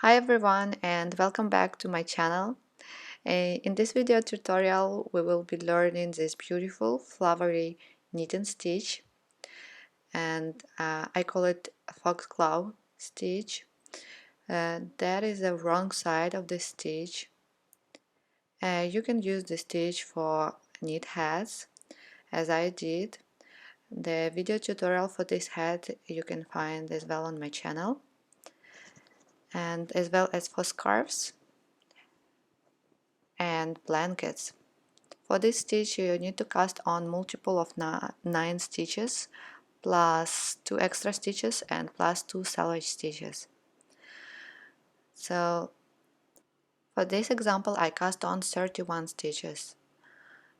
Hi everyone and welcome back to my channel. In this video tutorial we will be learning this beautiful flowery knit and stitch, and I call it Foxglove stitch. That is the wrong side of the stitch. You can use the stitch for knit hats as I did. The video tutorial for this hat you can find as well on my channel, and as well as for scarves and blankets. For this stitch you need to cast on multiple of 9 stitches plus 2 extra stitches and plus 2 selvage stitches. So for this example I cast on 31 stitches.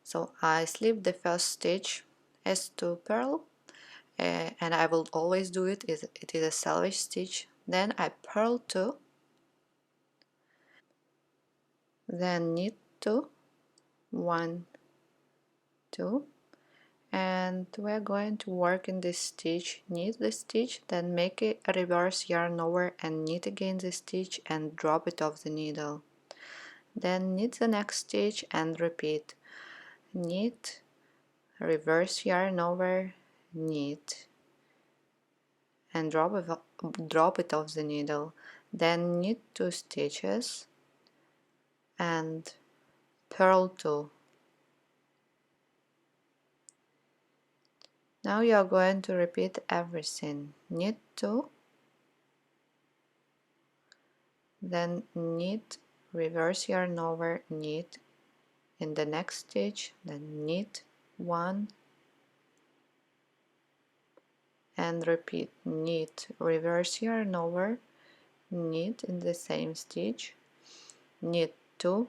So I slip the first stitch as to purl, and I will always do it is a selvage stitch. Then I purl 2, then knit 2, 1, 2, and we're going to work in this stitch, knit the stitch, then make a reverse yarn over and knit again the stitch and drop it off the needle. Then knit the next stitch and repeat, knit, reverse yarn over, knit, and drop it off the needle. Then knit 2 stitches and purl 2. Now you are going to repeat everything. Knit 2, then knit, reverse yarn over, knit in the next stitch, then knit 1 and repeat, knit, reverse yarn over, knit in the same stitch, knit 2,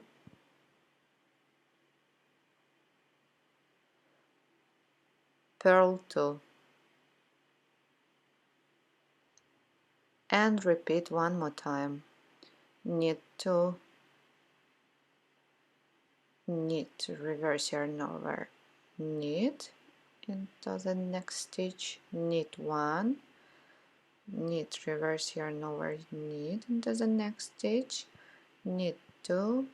purl 2, and repeat one more time, knit 2, knit, reverse yarn over, knit into the next stitch, knit 1, knit, reverse yarn over, knit into the next stitch, knit 2,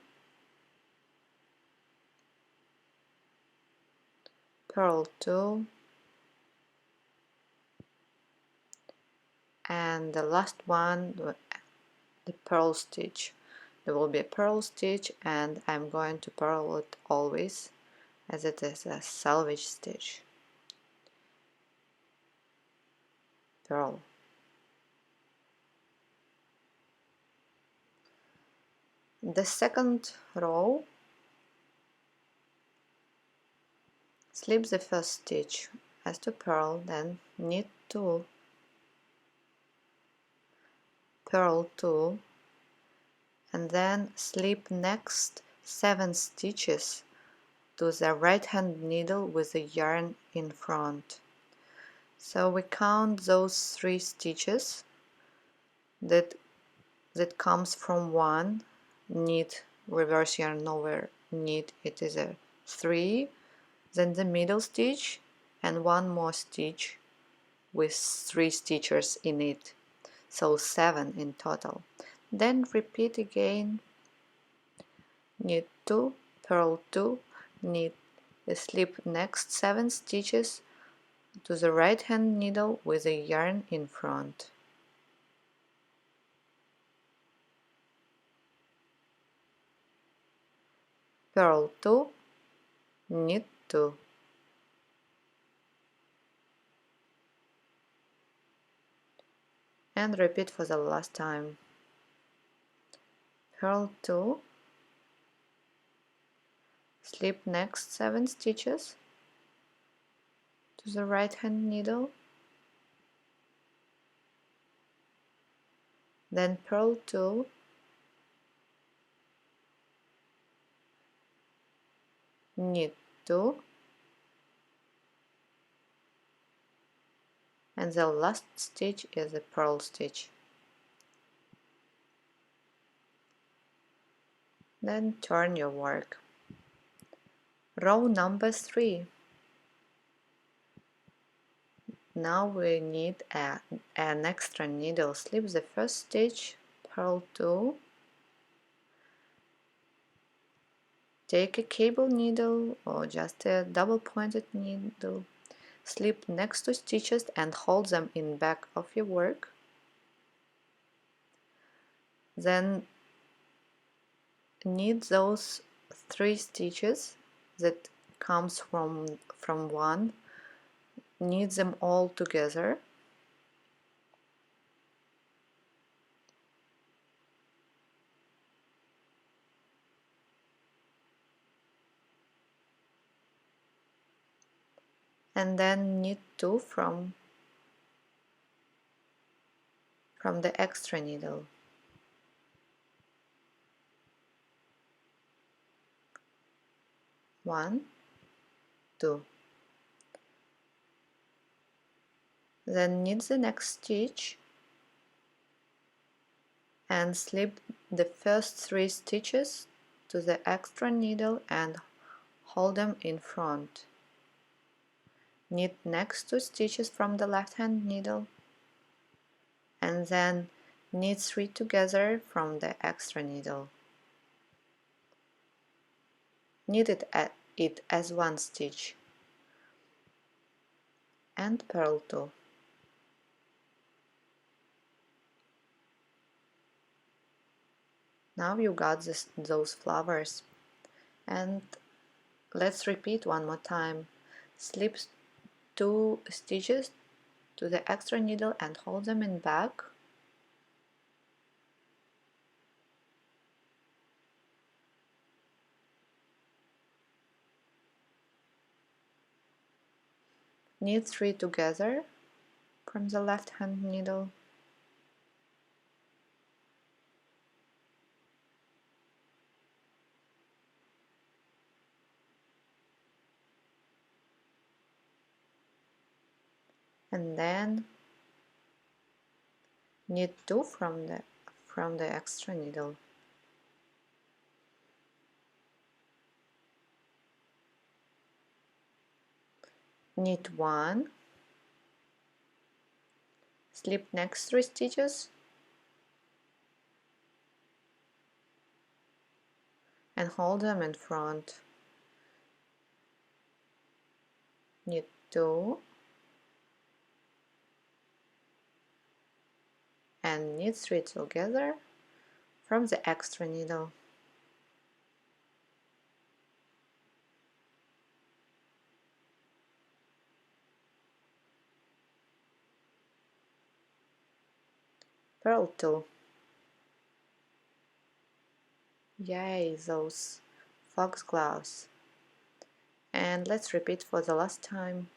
purl 2, and the last one, the purl stitch. There will be a purl stitch and I'm going to purl it always as it is a selvage stitch. Purl. The second row, slip the first stitch as to purl, then knit 2, purl 2, and then slip next 7 stitches to the right hand needle with the yarn in front. So we count those 3 stitches that comes from 1, knit, reverse yarn over, knit, it is a 3, then the middle stitch and 1 more stitch with 3 stitches in it, so 7 in total. Then repeat again, knit 2, purl 2, knit, slip next 7 stitches to the right hand needle with the yarn in front. Purl 2, knit 2. And repeat for the last time. Purl 2, slip next 7 stitches to the right hand needle, then purl 2, knit 2, and the last stitch is a purl stitch. Then turn your work. Row number 3. Now we need an extra needle. Slip the first stitch, purl 2, take a cable needle or just a double pointed needle, slip next to stitches and hold them in back of your work. Then knit those 3 stitches that comes from one, knit them all together. And then knit 2 from the extra needle. 1, 2. Then knit the next stitch and slip the first 3 stitches to the extra needle and hold them in front. Knit next 2 stitches from the left hand needle and then knit 3 together from the extra needle. Knit it as 1 stitch and purl 2. Now you got those flowers, and let's repeat one more time. Slip 2 stitches to the extra needle and hold them in back. Knit 3 together from the left hand needle. And then knit 2 from the extra needle. Knit 1, slip next 3 stitches and hold them in front. Knit 2 and knit 3 together from the extra needle. Purl 2. Yay, those foxgloves. And let's repeat for the last time.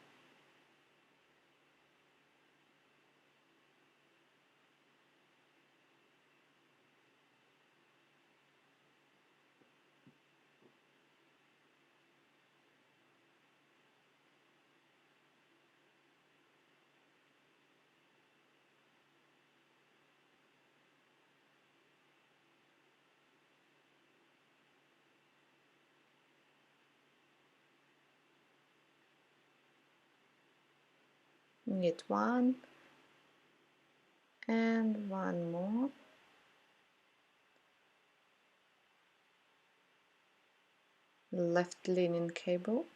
Knit 1 and 1 more. Left linen cable.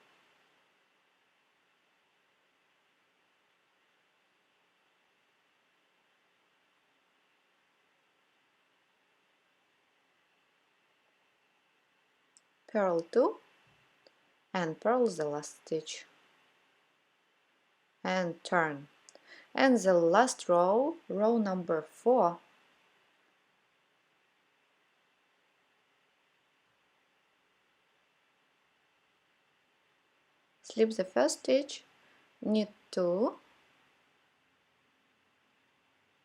Purl 2 and purl the last stitch and turn. And the last row, row number 4, slip the first stitch, knit 2,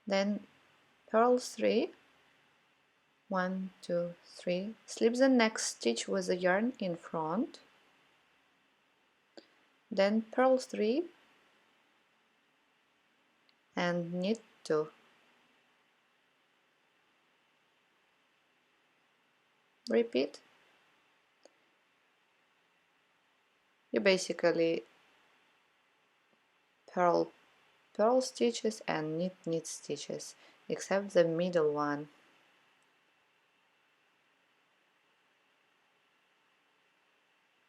then purl 3, 1, 2, 3, slip the next stitch with the yarn in front, then purl 3 and knit 2. Repeat. You basically purl stitches and knit stitches, except the middle one.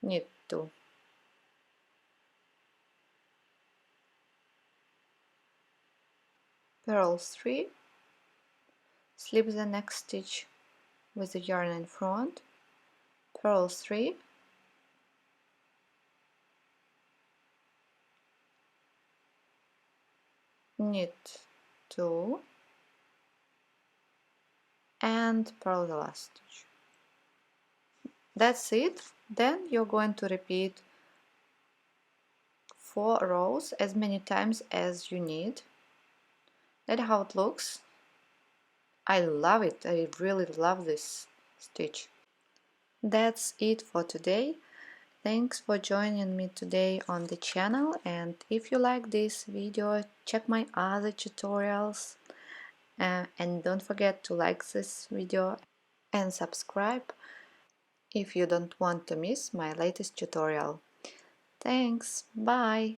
knit 2, purl 3, slip the next stitch with the yarn in front, purl 3, knit 2, and purl the last stitch. That's it. Then you're going to repeat 4 rows as many times as you need. That's how it looks. I love it. I really love this stitch. That's it for today. Thanks for joining me today on the channel, and if you like this video, check my other tutorials, and don't forget to like this video and subscribe if you don't want to miss my latest tutorial. Thanks, bye!